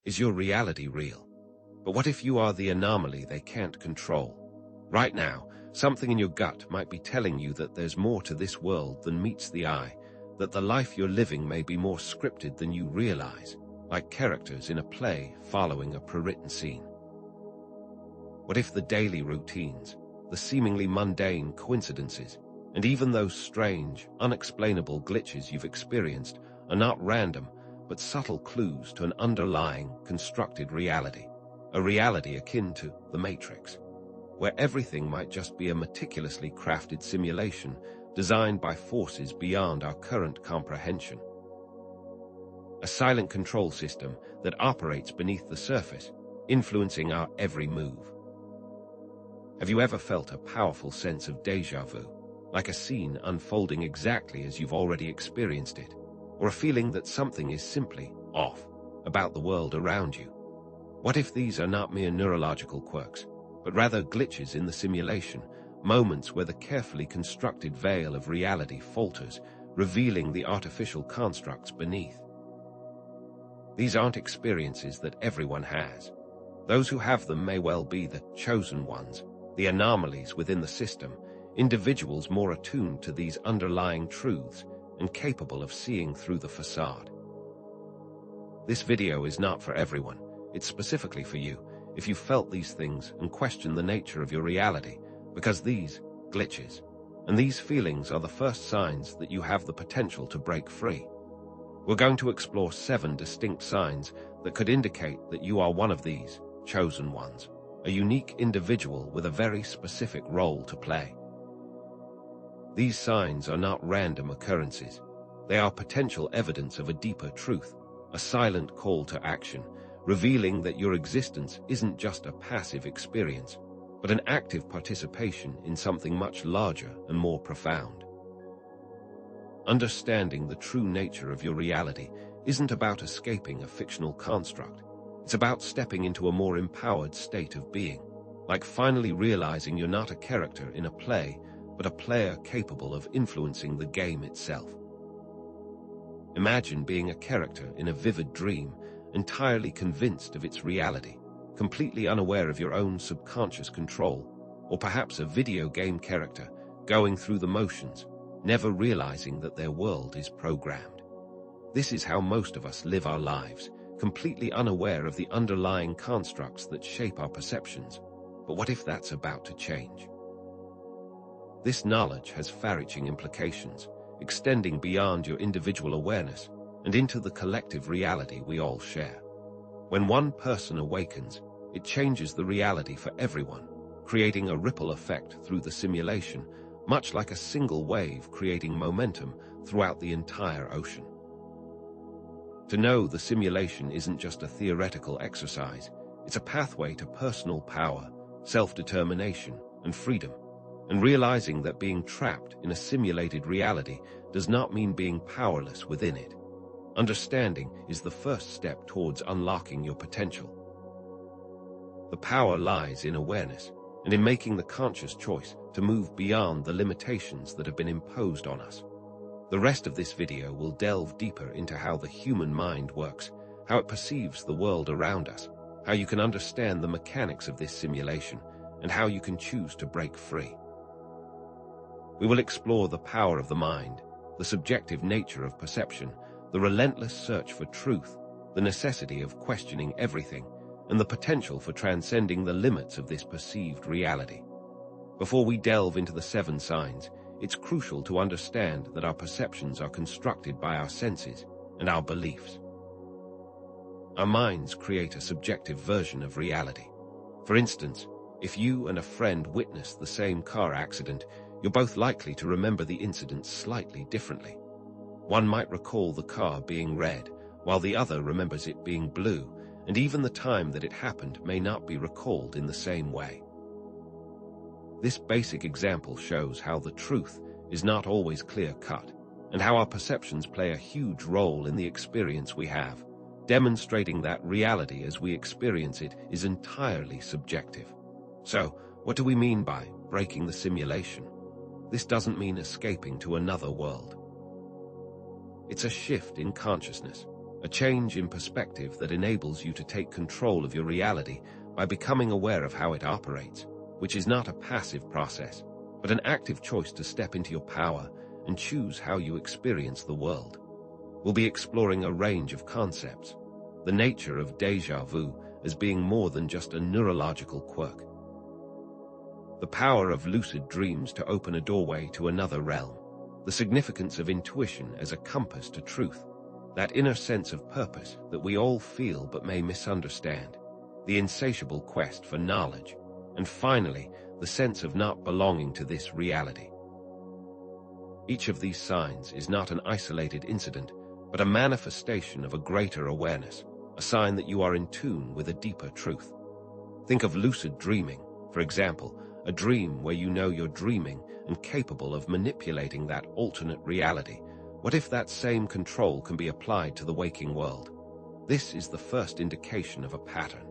Is your reality real? But what if you are the anomaly they can't control? Right now, something in your gut might be telling you that there's more to this world than meets the eye, that the life you're living may be more scripted than you realize, like characters in a play following a pre-written scene. What if the daily routines, the seemingly mundane coincidences, and even those strange, unexplainable glitches you've experienced are not random, but subtle clues to an underlying, constructed reality, a reality akin to The Matrix, where everything might just be a meticulously crafted simulation designed by forces beyond our current comprehension. A silent control system that operates beneath the surface, influencing our every move. Have you ever felt a powerful sense of déjà vu, like a scene unfolding exactly as you've already experienced it, or a feeling that something is simply off about the world around you? What if these are not mere neurological quirks, but rather glitches in the simulation, moments where the carefully constructed veil of reality falters, revealing the artificial constructs beneath? These aren't experiences that everyone has. Those who have them may well be the chosen ones, the anomalies within the system, individuals more attuned to these underlying truths and capable of seeing through the facade. This video is not for everyone. It's specifically for you, if you felt these things and question the nature of your reality, because these glitches and these feelings are the first signs that you have the potential to break free. We're going to explore 7 distinct signs that could indicate that you are one of these chosen ones, a unique individual with a very specific role to play. These signs are not random occurrences. They are potential evidence of a deeper truth, a silent call to action, revealing that your existence isn't just a passive experience, but an active participation in something much larger and more profound. Understanding the true nature of your reality isn't about escaping a fictional construct. It's about stepping into a more empowered state of being, like finally realizing you're not a character in a play, but a player capable of influencing the game itself. Imagine being a character in a vivid dream, entirely convinced of its reality, completely unaware of your own subconscious control, or perhaps a video game character going through the motions, never realizing that their world is programmed. This is how most of us live our lives, completely unaware of the underlying constructs that shape our perceptions. But what if that's about to change? This knowledge has far-reaching implications, extending beyond your individual awareness and into the collective reality we all share. When one person awakens, it changes the reality for everyone, creating a ripple effect through the simulation, much like a single wave creating momentum throughout the entire ocean. To know the simulation isn't just a theoretical exercise, it's a pathway to personal power, self-determination, and freedom. And realizing that being trapped in a simulated reality does not mean being powerless within it. Understanding is the first step towards unlocking your potential. The power lies in awareness and in making the conscious choice to move beyond the limitations that have been imposed on us. The rest of this video will delve deeper into how the human mind works, how it perceives the world around us, how you can understand the mechanics of this simulation, and how you can choose to break free. We will explore the power of the mind, the subjective nature of perception, the relentless search for truth, the necessity of questioning everything, and the potential for transcending the limits of this perceived reality. Before we delve into the 7 signs, it's crucial to understand that our perceptions are constructed by our senses and our beliefs. Our minds create a subjective version of reality. For instance, if you and a friend witness the same car accident, you're both likely to remember the incident slightly differently. One might recall the car being red, while the other remembers it being blue, and even the time that it happened may not be recalled in the same way. This basic example shows how the truth is not always clear-cut, and how our perceptions play a huge role in the experience we have, demonstrating that reality as we experience it is entirely subjective. So, what do we mean by breaking the simulation? This doesn't mean escaping to another world. It's a shift in consciousness, a change in perspective that enables you to take control of your reality by becoming aware of how it operates, which is not a passive process, but an active choice to step into your power and choose how you experience the world. We'll be exploring a range of concepts, the nature of déjà vu as being more than just a neurological quirk, the power of lucid dreams to open a doorway to another realm, the significance of intuition as a compass to truth, that inner sense of purpose that we all feel but may misunderstand, the insatiable quest for knowledge, and finally, the sense of not belonging to this reality. Each of these signs is not an isolated incident, but a manifestation of a greater awareness, a sign that you are in tune with a deeper truth. Think of lucid dreaming, for example, a dream where you know you're dreaming and capable of manipulating that alternate reality. What if that same control can be applied to the waking world? This is the first indication of a pattern.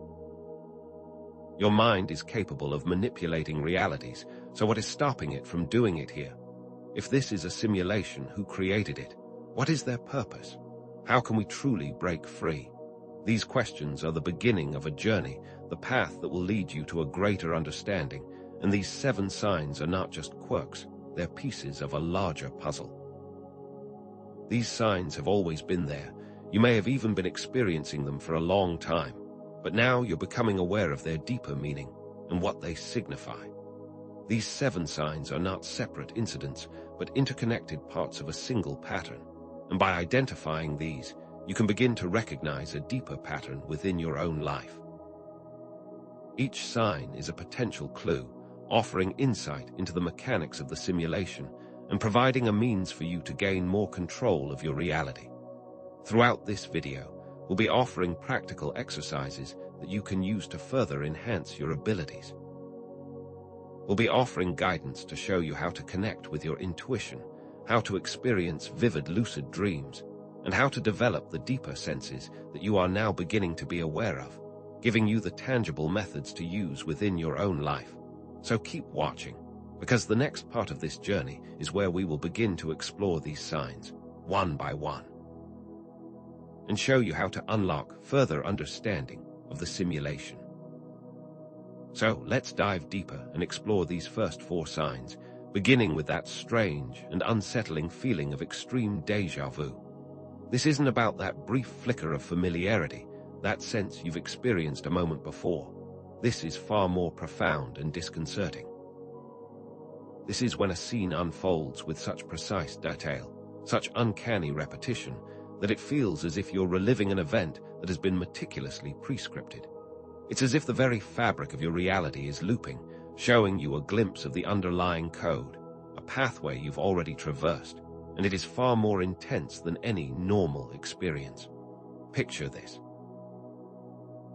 Your mind is capable of manipulating realities, so what is stopping it from doing it here? If this is a simulation, who created it? What is their purpose? How can we truly break free? These questions are the beginning of a journey, the path that will lead you to a greater understanding, and these 7 signs are not just quirks, they're pieces of a larger puzzle. These signs have always been there. You may have even been experiencing them for a long time, but now you're becoming aware of their deeper meaning and what they signify. These 7 signs are not separate incidents, but interconnected parts of a single pattern, and by identifying these, you can begin to recognize a deeper pattern within your own life. Each sign is a potential clue, offering insight into the mechanics of the simulation and providing a means for you to gain more control of your reality. Throughout this video, we'll be offering practical exercises that you can use to further enhance your abilities. We'll be offering guidance to show you how to connect with your intuition, how to experience vivid lucid dreams, and how to develop the deeper senses that you are now beginning to be aware of, giving you the tangible methods to use within your own life. So keep watching, because the next part of this journey is where we will begin to explore these signs, one by one, and show you how to unlock further understanding of the simulation. So let's dive deeper and explore these first 4 signs, beginning with that strange and unsettling feeling of extreme déjà vu. This isn't about that brief flicker of familiarity, that sense you've experienced a moment before. This is far more profound and disconcerting. This is when a scene unfolds with such precise detail, such uncanny repetition, that it feels as if you're reliving an event that has been meticulously prescripted. It's as if the very fabric of your reality is looping, showing you a glimpse of the underlying code, a pathway you've already traversed, and it is far more intense than any normal experience. Picture this.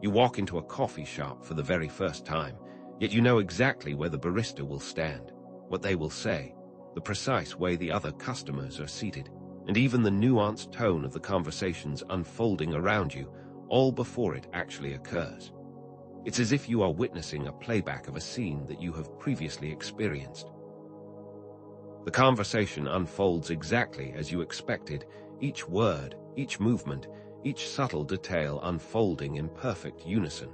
You walk into a coffee shop for the very first time, yet you know exactly where the barista will stand, what they will say, the precise way the other customers are seated, and even the nuanced tone of the conversations unfolding around you, all before it actually occurs. It's as if you are witnessing a playback of a scene that you have previously experienced. The conversation unfolds exactly as you expected, each word, each movement, each subtle detail unfolding in perfect unison.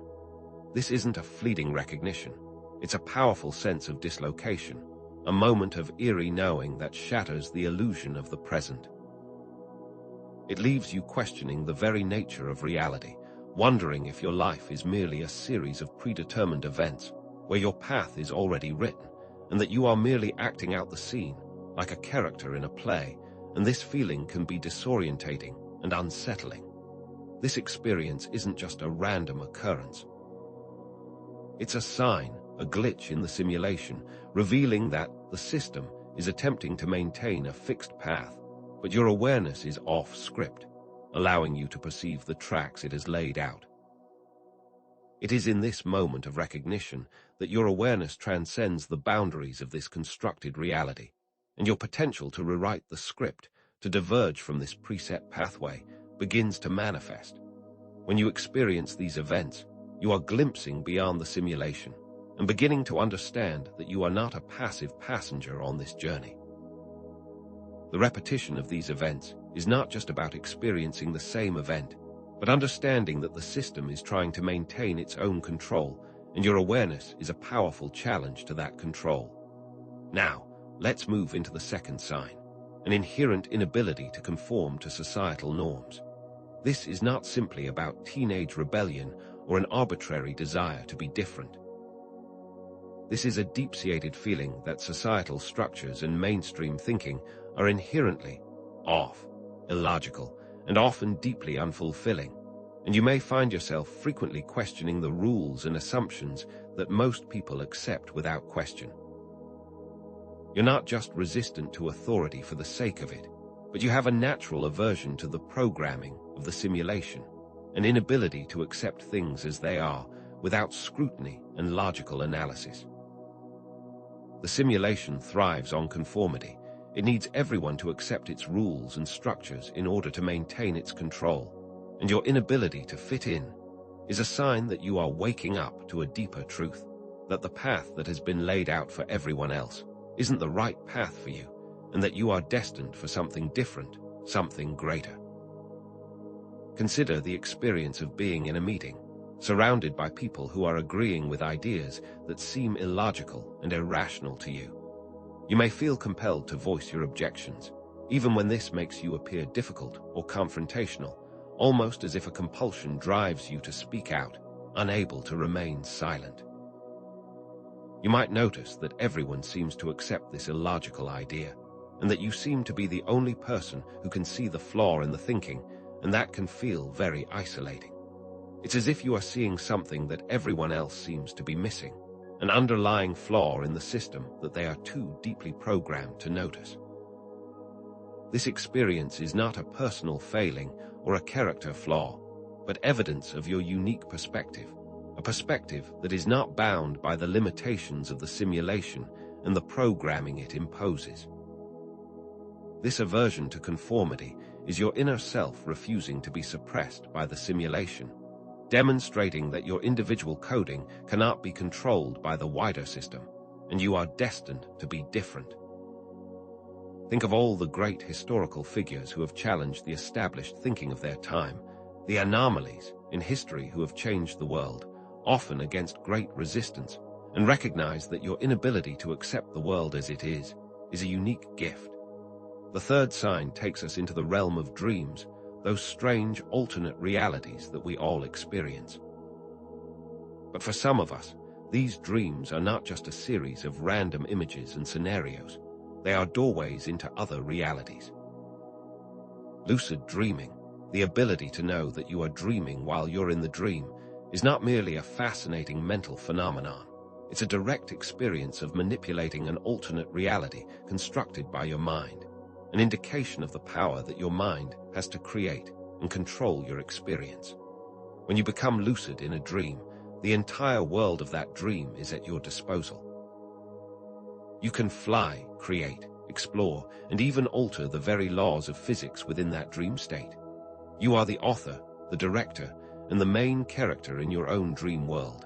This isn't a fleeting recognition. It's a powerful sense of dislocation, a moment of eerie knowing that shatters the illusion of the present. It leaves you questioning the very nature of reality, wondering if your life is merely a series of predetermined events, where your path is already written, and that you are merely acting out the scene, like a character in a play, and this feeling can be disorientating and unsettling. This experience isn't just a random occurrence. It's a sign, a glitch in the simulation, revealing that the system is attempting to maintain a fixed path, but your awareness is off script, allowing you to perceive the tracks it has laid out. It is in this moment of recognition that your awareness transcends the boundaries of this constructed reality, and your potential to rewrite the script, to diverge from this preset pathway, begins to manifest. When you experience these events, you are glimpsing beyond the simulation and beginning to understand that you are not a passive passenger on this journey. The repetition of these events is not just about experiencing the same event, but understanding that the system is trying to maintain its own control, and your awareness is a powerful challenge to that control. Now, let's move into the second sign, an inherent inability to conform to societal norms. This is not simply about teenage rebellion or an arbitrary desire to be different. This is a deep-seated feeling that societal structures and mainstream thinking are inherently off, illogical, and often deeply unfulfilling, and you may find yourself frequently questioning the rules and assumptions that most people accept without question. You're not just resistant to authority for the sake of it, but you have a natural aversion to the programming of the simulation, an inability to accept things as they are without scrutiny and logical analysis. The simulation thrives on conformity. It needs everyone to accept its rules and structures in order to maintain its control, and your inability to fit in is a sign that you are waking up to a deeper truth, that the path that has been laid out for everyone else isn't the right path for you, and that you are destined for something different, something greater. Consider the experience of being in a meeting, surrounded by people who are agreeing with ideas that seem illogical and irrational to you. You may feel compelled to voice your objections, even when this makes you appear difficult or confrontational, almost as if a compulsion drives you to speak out, unable to remain silent. You might notice that everyone seems to accept this illogical idea, and that you seem to be the only person who can see the flaw in the thinking, and that can feel very isolating. It's as if you are seeing something that everyone else seems to be missing, an underlying flaw in the system that they are too deeply programmed to notice. This experience is not a personal failing or a character flaw, but evidence of your unique perspective, a perspective that is not bound by the limitations of the simulation and the programming it imposes. This aversion to conformity is your inner self refusing to be suppressed by the simulation, demonstrating that your individual coding cannot be controlled by the wider system, and you are destined to be different. Think of all the great historical figures who have challenged the established thinking of their time, the anomalies in history who have changed the world, often against great resistance, and recognize that your inability to accept the world as it is a unique gift. The third sign takes us into the realm of dreams, those strange alternate realities that we all experience. But for some of us, these dreams are not just a series of random images and scenarios. They are doorways into other realities. Lucid dreaming, the ability to know that you are dreaming while you're in the dream, is not merely a fascinating mental phenomenon. It's a direct experience of manipulating an alternate reality constructed by your mind, an indication of the power that your mind has to create and control your experience. When you become lucid in a dream, the entire world of that dream is at your disposal. You can fly, create, explore, and even alter the very laws of physics within that dream state. You are the author, the director, and the main character in your own dream world,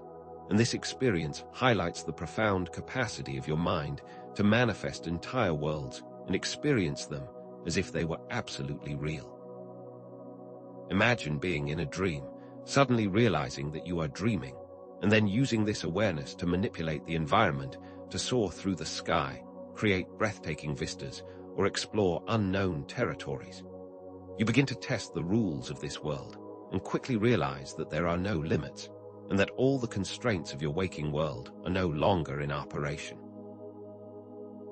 and this experience highlights the profound capacity of your mind to manifest entire worlds and experience them as if they were absolutely real. Imagine being in a dream, suddenly realizing that you are dreaming, and then using this awareness to manipulate the environment, to soar through the sky, create breathtaking vistas, or explore unknown territories. You begin to test the rules of this world, and quickly realize that there are no limits, and that all the constraints of your waking world are no longer in operation.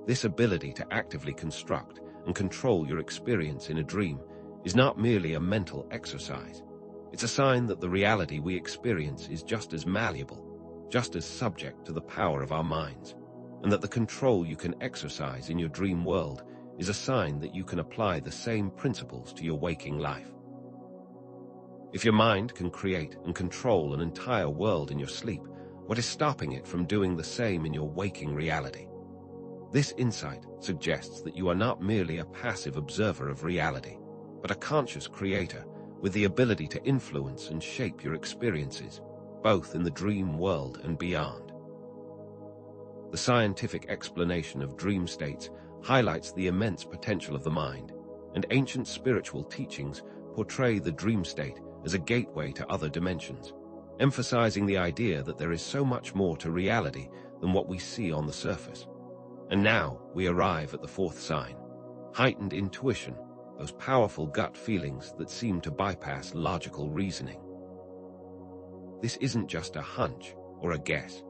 This ability to actively construct and control your experience in a dream is not merely a mental exercise. It's a sign that the reality we experience is just as malleable, just as subject to the power of our minds, and that the control you can exercise in your dream world is a sign that you can apply the same principles to your waking life. If your mind can create and control an entire world in your sleep, what is stopping it from doing the same in your waking reality? This insight suggests that you are not merely a passive observer of reality, but a conscious creator with the ability to influence and shape your experiences, both in the dream world and beyond. The scientific explanation of dream states highlights the immense potential of the mind, and ancient spiritual teachings portray the dream state as a gateway to other dimensions, emphasizing the idea that there is so much more to reality than what we see on the surface. And now we arrive at the fourth sign: heightened intuition, those powerful gut feelings that seem to bypass logical reasoning. This isn't just a hunch or a guess.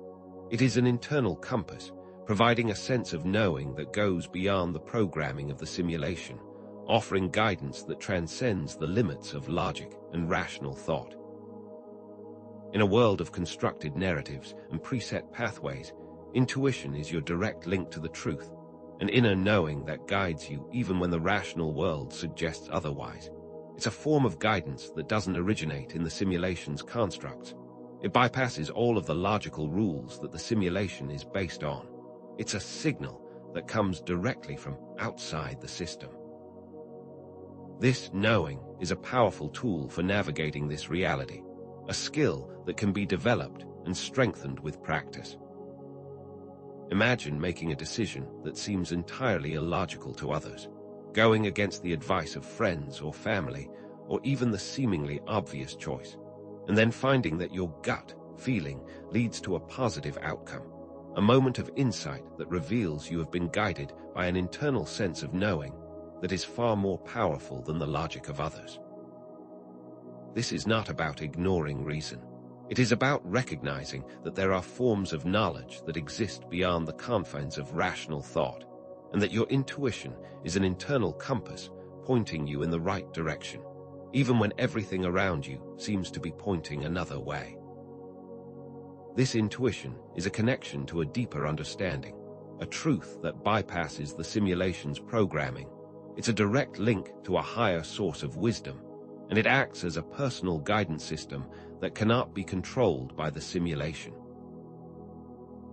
It is an internal compass, providing a sense of knowing that goes beyond the programming of the simulation, offering guidance that transcends the limits of logic and rational thought. In a world of constructed narratives and preset pathways, intuition is your direct link to the truth, an inner knowing that guides you even when the rational world suggests otherwise. It's a form of guidance that doesn't originate in the simulation's constructs. It bypasses all of the logical rules that the simulation is based on. It's a signal that comes directly from outside the system. This knowing is a powerful tool for navigating this reality, a skill that can be developed and strengthened with practice. Imagine making a decision that seems entirely illogical to others, going against the advice of friends or family, or even the seemingly obvious choice, and then finding that your gut feeling leads to a positive outcome, a moment of insight that reveals you have been guided by an internal sense of knowing that is far more powerful than the logic of others. This is not about ignoring reason. It is about recognizing that there are forms of knowledge that exist beyond the confines of rational thought, and that your intuition is an internal compass pointing you in the right direction, even when everything around you seems to be pointing another way. This intuition is a connection to a deeper understanding, a truth that bypasses the simulation's programming. It's a direct link to a higher source of wisdom, and it acts as a personal guidance system that cannot be controlled by the simulation.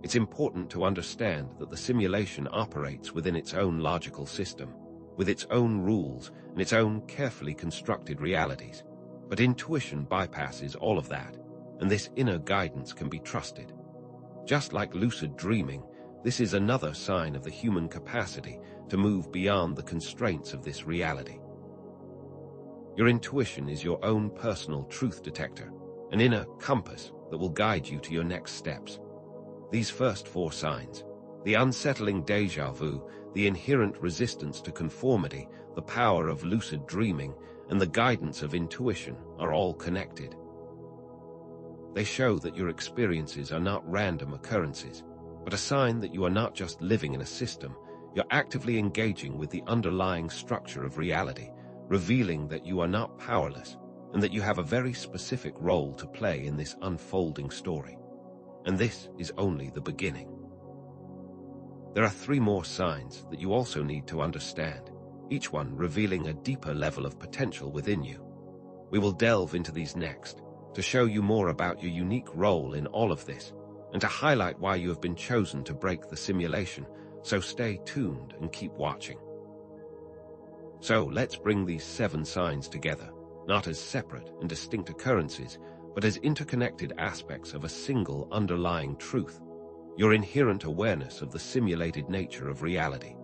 It's important to understand that the simulation operates within its own logical system, with its own rules and its own carefully constructed realities. But intuition bypasses all of that, and this inner guidance can be trusted. Just like lucid dreaming, this is another sign of the human capacity to move beyond the constraints of this reality. Your intuition is your own personal truth detector, an inner compass that will guide you to your next steps. These first four signs, the unsettling déjà vu, the inherent resistance to conformity, the power of lucid dreaming, and the guidance of intuition, are all connected. They show that your experiences are not random occurrences, but a sign that you are not just living in a system, you're actively engaging with the underlying structure of reality, revealing that you are not powerless, and that you have a very specific role to play in this unfolding story. And this is only the beginning. There are three more signs that you also need to understand, each one revealing a deeper level of potential within you. We will delve into these next, to show you more about your unique role in all of this, and to highlight why you have been chosen to break the simulation, so stay tuned and keep watching. So let's bring these 7 signs together, not as separate and distinct occurrences, but as interconnected aspects of a single underlying truth, your inherent awareness of the simulated nature of reality.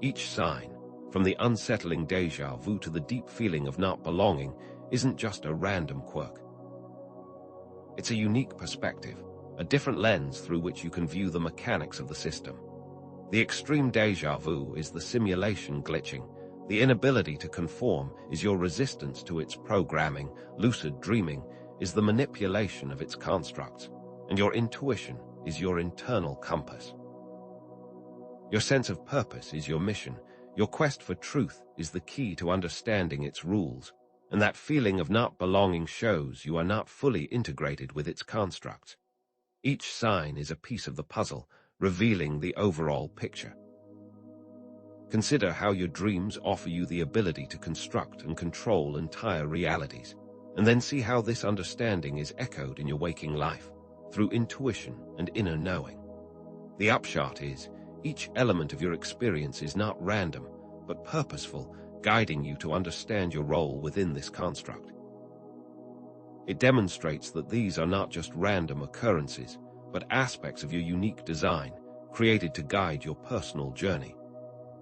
Each sign, from the unsettling déjà vu to the deep feeling of not belonging, isn't just a random quirk. It's a unique perspective, a different lens through which you can view the mechanics of the system. The extreme déjà vu is the simulation glitching. The inability to conform is your resistance to its programming. Lucid dreaming is the manipulation of its constructs, and your intuition is your internal compass. Your sense of purpose is your mission. Your quest for truth is the key to understanding its rules, and that feeling of not belonging shows you are not fully integrated with its constructs. Each sign is a piece of the puzzle, revealing the overall picture. Consider how your dreams offer you the ability to construct and control entire realities, and then see how this understanding is echoed in your waking life, through intuition and inner knowing. The upshot is, each element of your experience is not random, but purposeful, guiding you to understand your role within this construct. It demonstrates that these are not just random occurrences, but aspects of your unique design, created to guide your personal journey.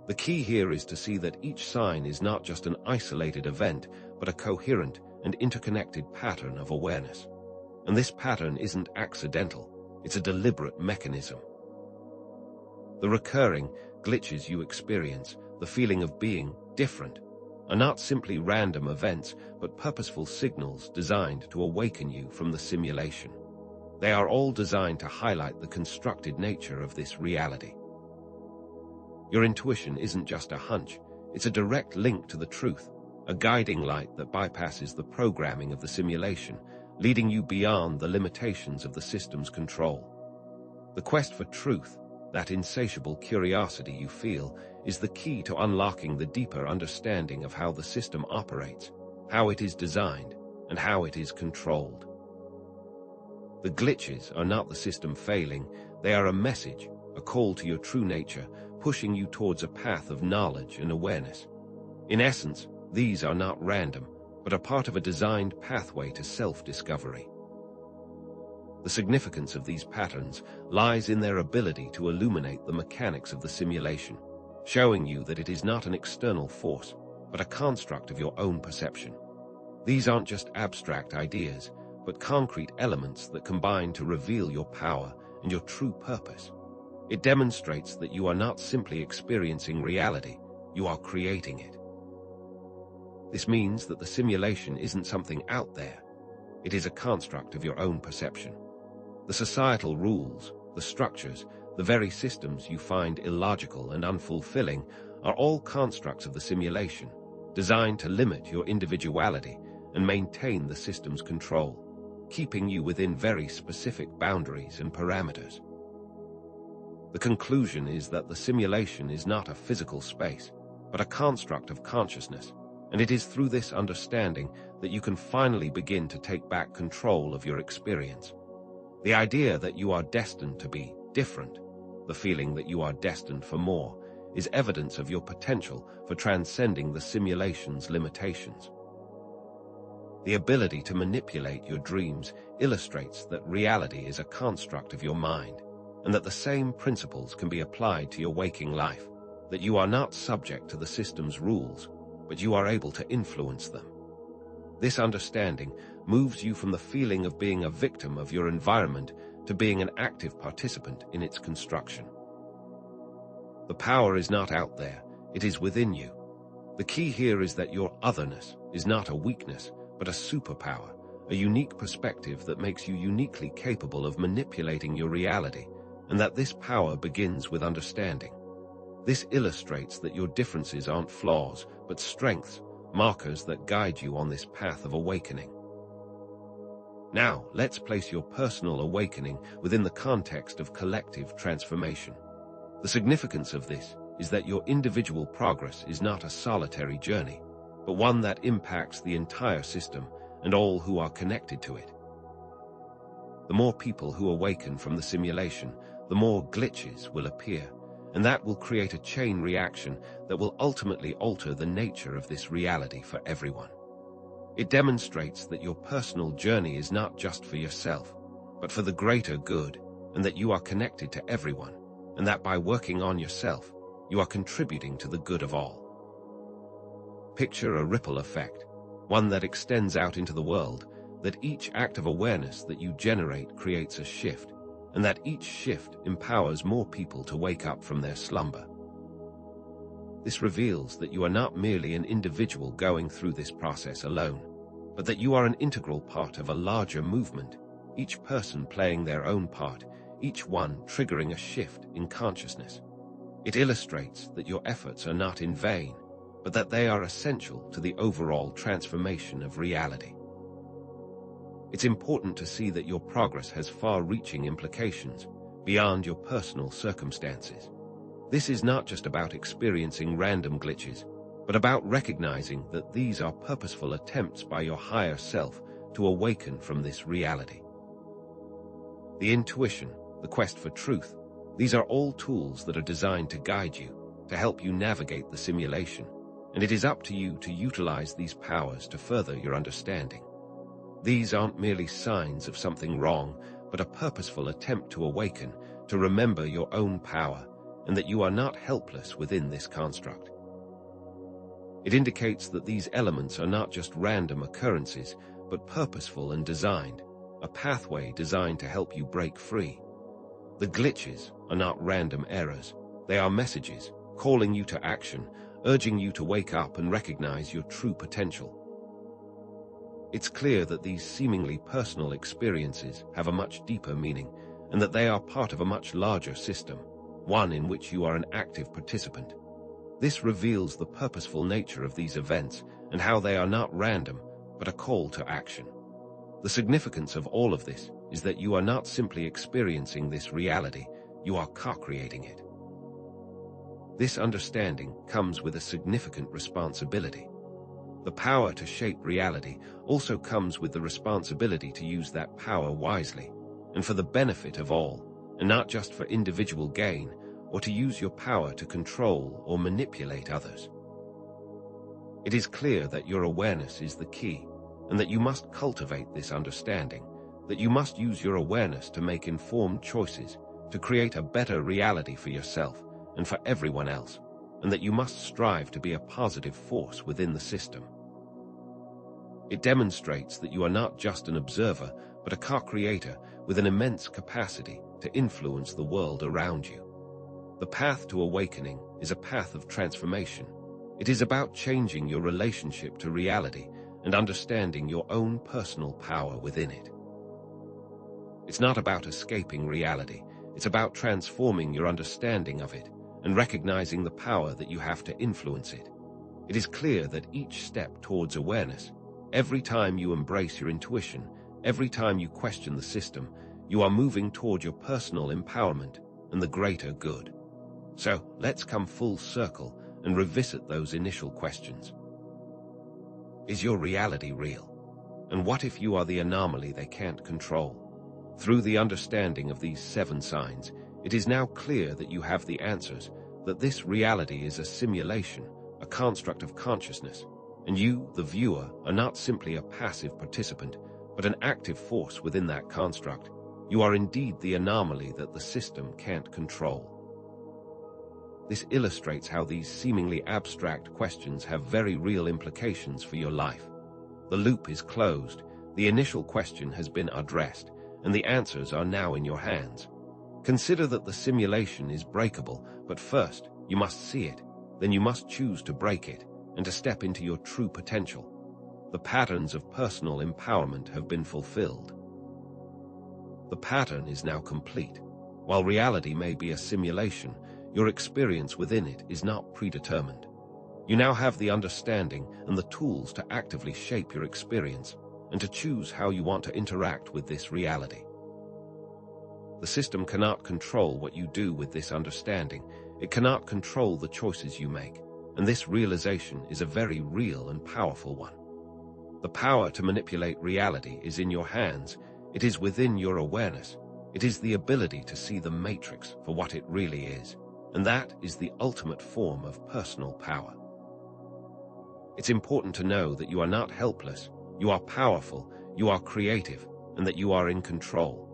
The key here is to see that each sign is not just an isolated event, but a coherent and interconnected pattern of awareness. And this pattern isn't accidental, it's a deliberate mechanism. The recurring glitches you experience, the feeling of being different, are not simply random events, but purposeful signals designed to awaken you from the simulation. They are all designed to highlight the constructed nature of this reality. Your intuition isn't just a hunch, it's a direct link to the truth, a guiding light that bypasses the programming of the simulation, leading you beyond the limitations of the system's control. The quest for truth, that insatiable curiosity you feel, is the key to unlocking the deeper understanding of how the system operates, how it is designed, and how it is controlled. The glitches are not the system failing, they are a message, a call to your true nature, pushing you towards a path of knowledge and awareness. In essence, these are not random, but are part of a designed pathway to self-discovery. The significance of these patterns lies in their ability to illuminate the mechanics of the simulation, showing you that it is not an external force, but a construct of your own perception. These aren't just abstract ideas, but concrete elements that combine to reveal your power and your true purpose. It demonstrates that you are not simply experiencing reality, you are creating it. This means that the simulation isn't something out there. It is a construct of your own perception. The societal rules, the structures, the very systems you find illogical and unfulfilling are all constructs of the simulation, designed to limit your individuality and maintain the system's control, keeping you within very specific boundaries and parameters. The conclusion is that the simulation is not a physical space, but a construct of consciousness, and it is through this understanding that you can finally begin to take back control of your experience. The idea that you are destined to be different, the feeling that you are destined for more, is evidence of your potential for transcending the simulation's limitations. The ability to manipulate your dreams illustrates that reality is a construct of your mind, and that the same principles can be applied to your waking life, that you are not subject to the system's rules, but you are able to influence them. This understanding moves you from the feeling of being a victim of your environment to being an active participant in its construction. The power is not out there, it is within you. The key here is that your otherness is not a weakness, but a superpower, a unique perspective that makes you uniquely capable of manipulating your reality, and that this power begins with understanding. This illustrates that your differences aren't flaws, but strengths, markers that guide you on this path of awakening. Now, let's place your personal awakening within the context of collective transformation. The significance of this is that your individual progress is not a solitary journey, but one that impacts the entire system and all who are connected to it. The more people who awaken from the simulation, the more glitches will appear, and that will create a chain reaction that will ultimately alter the nature of this reality for everyone. It demonstrates that your personal journey is not just for yourself, but for the greater good, and that you are connected to everyone, and that by working on yourself, you are contributing to the good of all. Picture a ripple effect, one that extends out into the world, that each act of awareness that you generate creates a shift, and that each shift empowers more people to wake up from their slumber. This reveals that you are not merely an individual going through this process alone, but that you are an integral part of a larger movement, each person playing their own part, each one triggering a shift in consciousness. It illustrates that your efforts are not in vain, but that they are essential to the overall transformation of reality. It's important to see that your progress has far-reaching implications beyond your personal circumstances. This is not just about experiencing random glitches, but about recognizing that these are purposeful attempts by your higher self to awaken from this reality. The intuition, the quest for truth, these are all tools that are designed to guide you, to help you navigate the simulation, and it is up to you to utilize these powers to further your understanding. These aren't merely signs of something wrong, but a purposeful attempt to awaken, to remember your own power, and that you are not helpless within this construct. It indicates that these elements are not just random occurrences, but purposeful and designed, a pathway designed to help you break free. The glitches are not random errors. They are messages, calling you to action, urging you to wake up and recognize your true potential. It's clear that these seemingly personal experiences have a much deeper meaning, and that they are part of a much larger system, one in which you are an active participant. This reveals the purposeful nature of these events and how they are not random, but a call to action. The significance of all of this is that you are not simply experiencing this reality, you are co-creating it. This understanding comes with a significant responsibility. The power to shape reality also comes with the responsibility to use that power wisely, and for the benefit of all, and not just for individual gain, or to use your power to control or manipulate others. It is clear that your awareness is the key, and that you must cultivate this understanding, that you must use your awareness to make informed choices, to create a better reality for yourself and for everyone else, and that you must strive to be a positive force within the system. It demonstrates that you are not just an observer, but a co-creator with an immense capacity to influence the world around you. The path to awakening is a path of transformation. It is about changing your relationship to reality and understanding your own personal power within it. It's not about escaping reality. It's about transforming your understanding of it and recognizing the power that you have to influence it. It is clear that each step towards awareness, every time you embrace your intuition, every time you question the system, you are moving toward your personal empowerment and the greater good. So, let's come full circle and revisit those initial questions. Is your reality real? And what if you are the anomaly they can't control? Through the understanding of these 7 signs, it is now clear that you have the answers, that this reality is a simulation, a construct of consciousness, and you, the viewer, are not simply a passive participant, but an active force within that construct. You are indeed the anomaly that the system can't control. This illustrates how these seemingly abstract questions have very real implications for your life. The loop is closed, the initial question has been addressed, and the answers are now in your hands. Consider that the simulation is breakable, but first, you must see it, then you must choose to break it, and to step into your true potential. The patterns of personal empowerment have been fulfilled. The pattern is now complete. While reality may be a simulation, your experience within it is not predetermined. You now have the understanding and the tools to actively shape your experience and to choose how you want to interact with this reality. The system cannot control what you do with this understanding. It cannot control the choices you make, and this realization is a very real and powerful one. The power to manipulate reality is in your hands. It is within your awareness. It is the ability to see the matrix for what it really is. And that is the ultimate form of personal power. It's important to know that you are not helpless, you are powerful, you are creative, and that you are in control.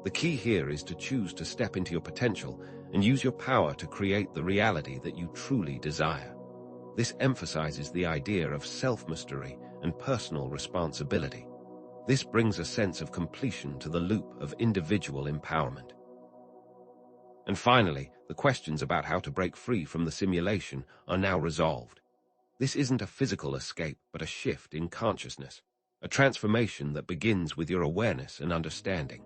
The key here is to choose to step into your potential and use your power to create the reality that you truly desire. This emphasizes the idea of self-mastery and personal responsibility. This brings a sense of completion to the loop of individual empowerment. And finally, the questions about how to break free from the simulation are now resolved. This isn't a physical escape, but a shift in consciousness, a transformation that begins with your awareness and understanding.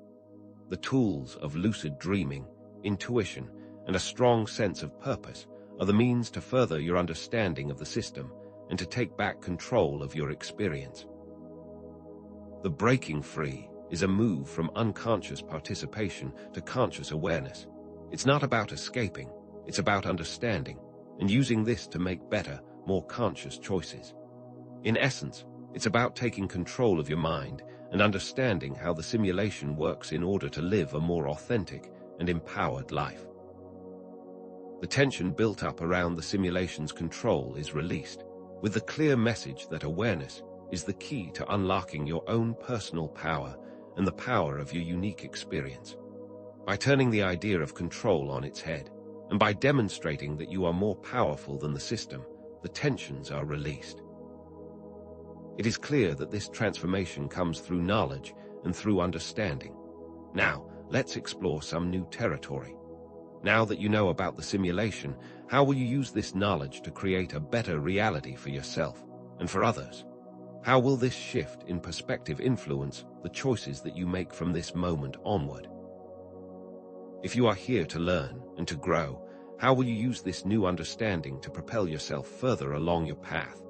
The tools of lucid dreaming, intuition, and a strong sense of purpose are the means to further your understanding of the system and to take back control of your experience. The breaking free is a move from unconscious participation to conscious awareness. It's not about escaping, it's about understanding, and using this to make better, more conscious choices. In essence, it's about taking control of your mind and understanding how the simulation works in order to live a more authentic and empowered life. The tension built up around the simulation's control is released, with the clear message that awareness is the key to unlocking your own personal power and the power of your unique experience. By turning the idea of control on its head and by demonstrating that you are more powerful than the system, the tensions are released. It is clear that this transformation comes through knowledge and through understanding. Now, let's explore some new territory. Now that you know about the simulation, how will you use this knowledge to create a better reality for yourself and for others? How will this shift in perspective influence the choices that you make from this moment onward? If you are here to learn and to grow, how will you use this new understanding to propel yourself further along your path?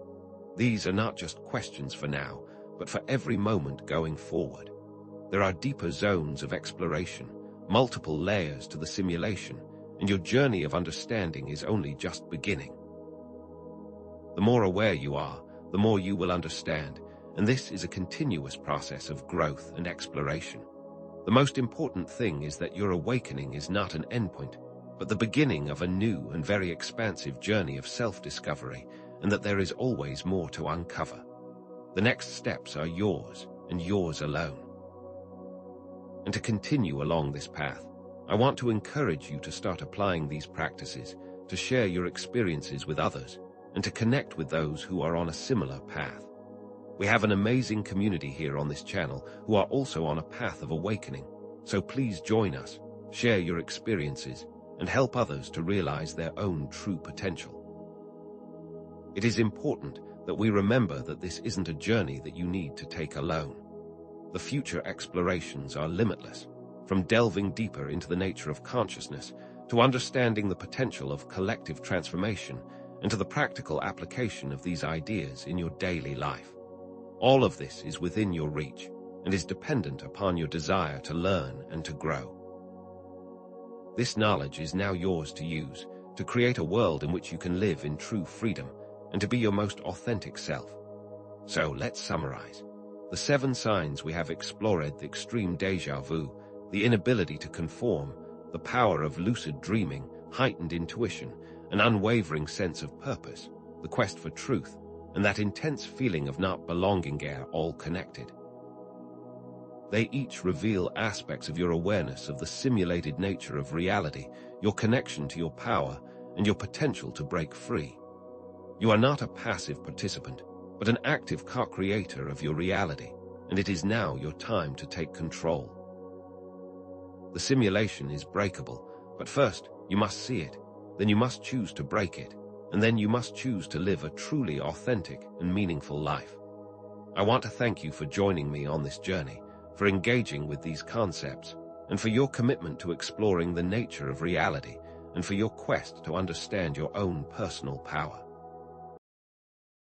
These are not just questions for now, but for every moment going forward. There are deeper zones of exploration, multiple layers to the simulation, and your journey of understanding is only just beginning. The more aware you are, the more you will understand, and this is a continuous process of growth and exploration. The most important thing is that your awakening is not an endpoint, but the beginning of a new and very expansive journey of self-discovery, and that there is always more to uncover. The next steps are yours, and yours alone. And to continue along this path, I want to encourage you to start applying these practices, to share your experiences with others, and to connect with those who are on a similar path. We have an amazing community here on this channel who are also on a path of awakening, so please join us, share your experiences, and help others to realize their own true potential. It is important that we remember that this isn't a journey that you need to take alone. The future explorations are limitless, from delving deeper into the nature of consciousness to understanding the potential of collective transformation and to the practical application of these ideas in your daily life. All of this is within your reach and is dependent upon your desire to learn and to grow. This knowledge is now yours to use, to create a world in which you can live in true freedom and to be your most authentic self. So let's summarize. The 7 signs we have explored: the extreme déjà vu, the inability to conform, the power of lucid dreaming, heightened intuition, an unwavering sense of purpose, the quest for truth, and that intense feeling of not belonging are all connected. They each reveal aspects of your awareness of the simulated nature of reality, your connection to your power, and your potential to break free. You are not a passive participant, but an active co-creator of your reality, and it is now your time to take control. The simulation is breakable, but first you must see it, then you must choose to break it, and then you must choose to live a truly authentic and meaningful life. I want to thank you for joining me on this journey, for engaging with these concepts, and for your commitment to exploring the nature of reality, and for your quest to understand your own personal power.